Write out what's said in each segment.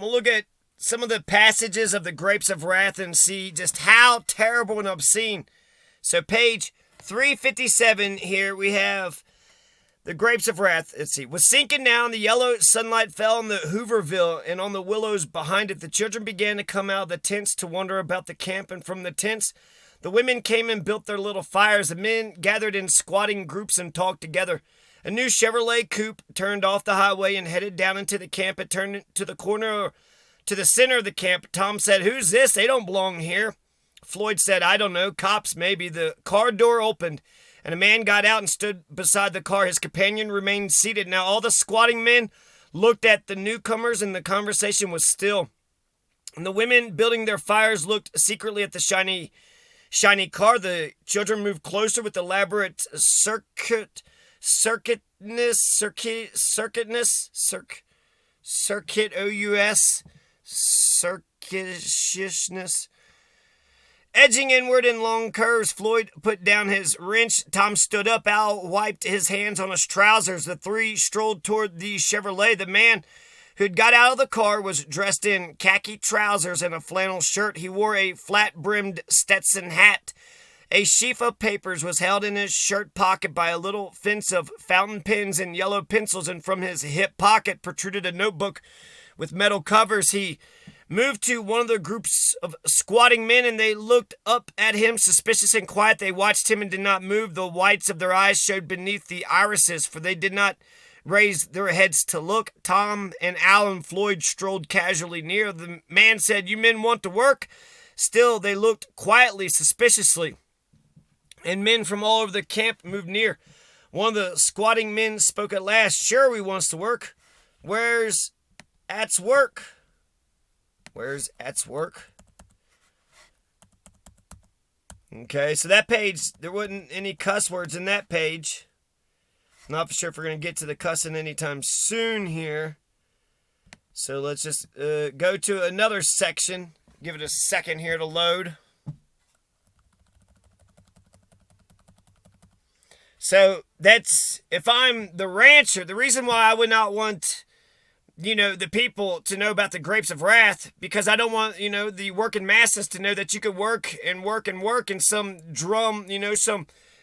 we'll look at some of the passages of the Grapes of Wrath and see just how terrible and obscene. So page 357 here we have the Grapes of Wrath. Let's see. Was sinking down, the yellow sunlight fell on the Hooverville and on the willows behind it. The children began to come out of the tents to wander about the camp, and from the tents the women came and built their little fires. The men gathered in squatting groups and talked together. A new Chevrolet coupe turned off the highway and headed down into the camp. It turned to the center of the camp. Tom said, "Who's this? They don't belong here." Floyd said, "I don't know. Cops, maybe." The car door opened, and a man got out and stood beside the car. His companion remained seated. Now all the squatting men looked at the newcomers, and the conversation was still. And the women building their fires looked secretly at the shiny car. The children moved closer with elaborate circuitous, circuitousness. Edging inward in long curves, Floyd put down his wrench. Tom stood up. Al wiped his hands on his trousers. The three strolled toward the Chevrolet. The man who'd got out of the car was dressed in khaki trousers and a flannel shirt. He wore a flat-brimmed Stetson hat. A sheaf of papers was held in his shirt pocket by a little fence of fountain pens and yellow pencils, and from his hip pocket protruded a notebook with metal covers. He moved to one of the groups of squatting men, and they looked up at him, suspicious and quiet. They watched him and did not move. The whites of their eyes showed beneath the irises, for they did not raise their heads to look. Tom and Al and Floyd strolled casually near. The man said, "You men want to work?" Still, they looked quietly, suspiciously, and men from all over the camp moved near. One of the squatting men spoke at last. "Sure, we wants to work." Where's At's work?" Okay, so that page, there wasn't any cuss words in that page. Not for sure if we're going to get to the cussing anytime soon here. So let's just go to another section. Give it a second here to load. So that's, if I'm the rancher, the reason why I would not want, the people to know about the Grapes of Wrath, because I don't want, the working masses to know that you could work and work and work and some drum,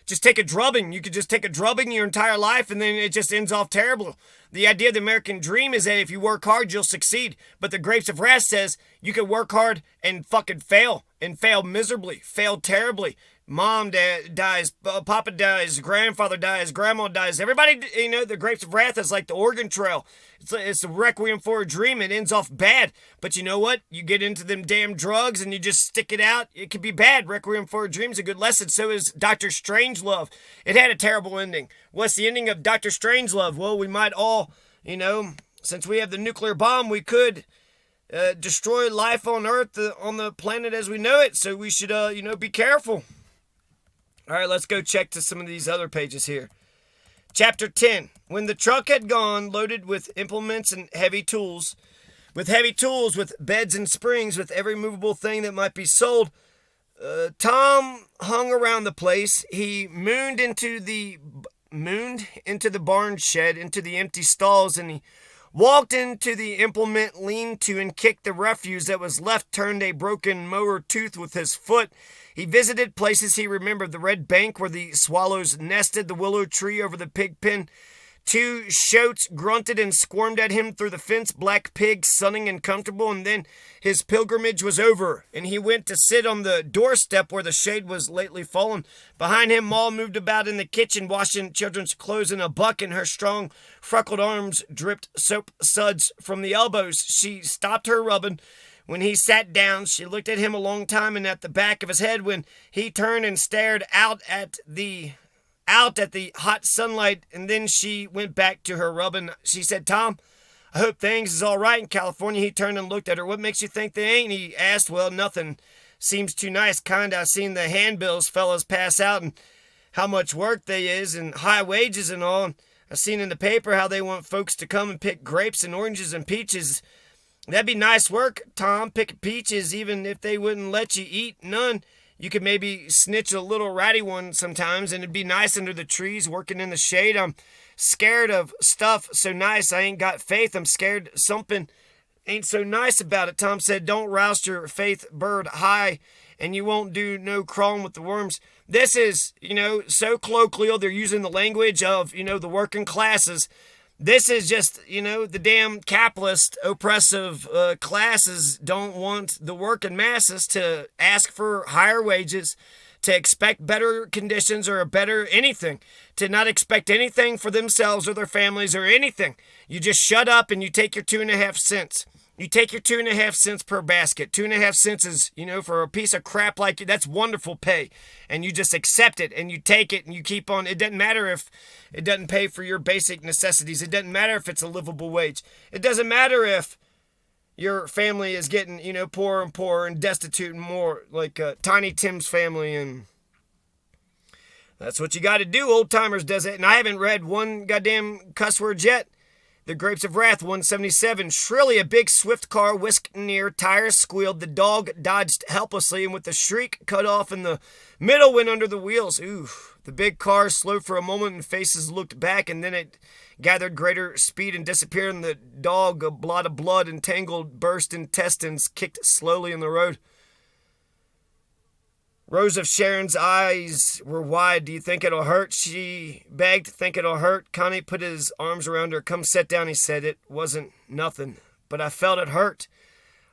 just take a drubbing. You could just take a drubbing your entire life and then it just ends off terrible. The idea of the American dream is that if you work hard, you'll succeed. But the Grapes of Wrath says you can work hard and fucking fail, and fail miserably, fail terribly. Mom dies, Papa dies, grandfather dies, grandma dies. Everybody, the Grapes of Wrath is like the Oregon Trail. It's a requiem for a dream. It ends off bad. But you know what? You get into them damn drugs and you just stick it out. It could be bad. Requiem for a dream is a good lesson. So is Dr. Strangelove. It had a terrible ending. What's the ending of Dr. Strangelove? Well, we might all, since we have the nuclear bomb, we could destroy life on Earth, on the planet as we know it. So we should, be careful. All right, let's go check to some of these other pages here. Chapter 10. When the truck had gone, loaded with implements and heavy tools, with beds and springs, with every movable thing that might be sold, Tom hung around the place. He mooned into the barn shed, into the empty stalls, and he walked into the implement lean-to and kicked the refuse that was left, turned a broken mower tooth with his foot. He visited places he remembered: the red bank where the swallows nested, the willow tree over the pig pen. Two shoats grunted and squirmed at him through the fence, black pigs sunning and comfortable, and then his pilgrimage was over, and he went to sit on the doorstep where the shade was lately fallen. Behind him, Ma moved about in the kitchen, washing children's clothes in a bucket. Her strong, freckled arms dripped soap suds from the elbows. She stopped her rubbing. When he sat down, she looked at him a long time and at the back of his head. When he turned and stared out at the hot sunlight, and then she went back to her rubbing. She said, "Tom, I hope things is all right in California." He turned and looked at her. "What makes you think they ain't?" He asked. "Well, nothing. Seems too nice, kinda. I seen the handbills fellas pass out and how much work they is and high wages and all. I seen in the paper how they want folks to come and pick grapes and oranges and peaches. That'd be nice work, Tom, picking peaches, even if they wouldn't let you eat none. You could maybe snitch a little ratty one sometimes, and it'd be nice under the trees, working in the shade. I'm scared of stuff so nice I ain't got faith. I'm scared something ain't so nice about it. Tom said, don't roust your faith bird high, and you won't do no crawling with the worms. This is, so colloquial. They're using the language of, the working classes. This is just, the damn capitalist oppressive classes don't want the working masses to ask for higher wages, to expect better conditions or a better anything, to not expect anything for themselves or their families or anything. You just shut up and you take your 2.5 cents. You take your 2.5 cents per basket. 2.5 cents is, for a piece of crap like you, that's wonderful pay. And you just accept it and you take it and you keep on. It doesn't matter if it doesn't pay for your basic necessities. It doesn't matter if it's a livable wage. It doesn't matter if your family is getting, poorer and poorer and destitute and more, like Tiny Tim's family. And that's what you got to do. Old Timers does it. And I haven't read one goddamn cuss word yet. The Grapes of Wrath, 177. Shrilly, a big swift car whisked near. Tires squealed. The dog dodged helplessly, and with a shriek cut off in the middle, went under the wheels. Ooh. The big car slowed for a moment, and faces looked back, and then it gathered greater speed and disappeared, and the dog, a blot of blood and tangled, burst intestines, kicked slowly in the road. Rose of Sharon's eyes were wide. Do you think it'll hurt? She begged. Think it'll hurt? Connie put his arms around her. Come sit down, he said. It wasn't nothing, but I felt it hurt.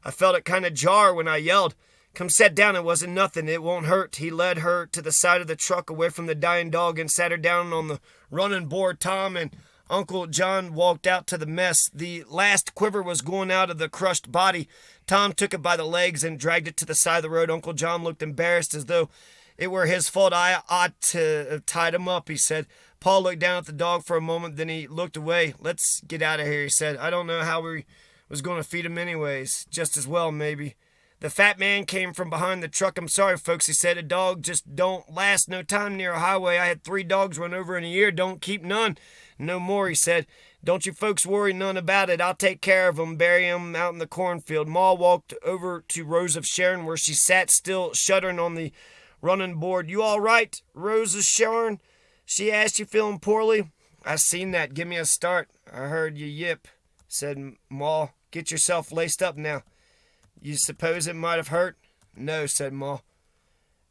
I felt it kind of jar when I yelled. Come sit down, it wasn't nothing. It won't hurt. He led her to the side of the truck away from the dying dog and sat her down on the running board. Tom and Uncle John walked out to the mess. The last quiver was going out of the crushed body. Tom took it by the legs and dragged it to the side of the road. Uncle John looked embarrassed as though it were his fault. I ought to have tied him up, he said. Paul looked down at the dog for a moment, then he looked away. Let's get out of here, he said. I don't know how we was going to feed him anyways. Just as well, maybe. The fat man came from behind the truck. I'm sorry, folks, he said. A dog just don't last no time near a highway. I had 3 dogs run over in a year. Don't keep none. No more, he said. Don't you folks worry none about it. I'll take care of 'em, bury 'em out in the cornfield. Ma walked over to Rose of Sharon, where she sat still, shuddering on the running board. You all right, Rose of Sharon? She asked. You feeling poorly? I seen that. Give me a start. I heard you yip, said Ma. Get yourself laced up now. You suppose it might have hurt? No, said Ma.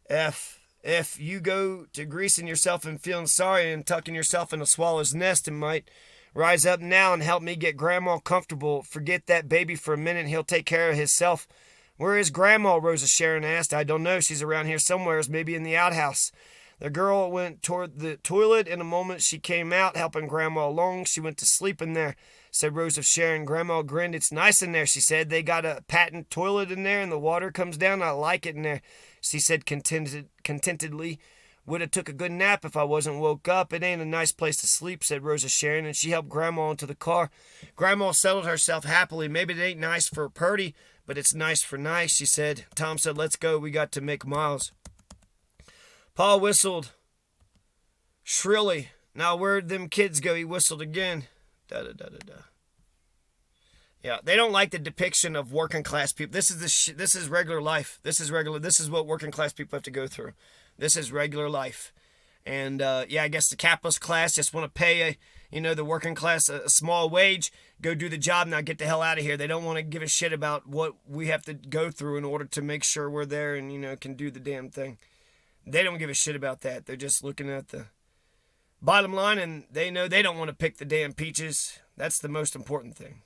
If you go to greasing yourself and feeling sorry and tucking yourself in a swallow's nest, it might rise up now and help me get Grandma comfortable. Forget that baby for a minute. He'll take care of himself. Where is Grandma? Rosa Sharon asked. I don't know. She's around here somewheres, maybe in the outhouse. The girl went toward the toilet. In a moment she came out, helping Grandma along. She went to sleep in there, said Rose of Sharon. Grandma grinned. It's nice in there, she said. They got a patent toilet in there and the water comes down. I like it in there, she said contentedly. Would have took a good nap if I wasn't woke up. It ain't a nice place to sleep, said Rosa Sharon, and she helped Grandma into the car. Grandma settled herself happily. Maybe it ain't nice for Purdy, but it's nice for nice, she said. Tom said, let's go. We got to make miles. Paul whistled shrilly. Now where'd them kids go? He whistled again. Da-da-da-da-da. Yeah, they don't like the depiction of working class people. This is regular life. This is what working class people have to go through. This is regular life. And I guess the capitalist class just want to pay the working class a small wage, go do the job, now get the hell out of here. They don't want to give a shit about what we have to go through in order to make sure we're there and can do the damn thing. They don't give a shit about that. They're just looking at the bottom line, and they know they don't want to pick the damn peaches. That's the most important thing.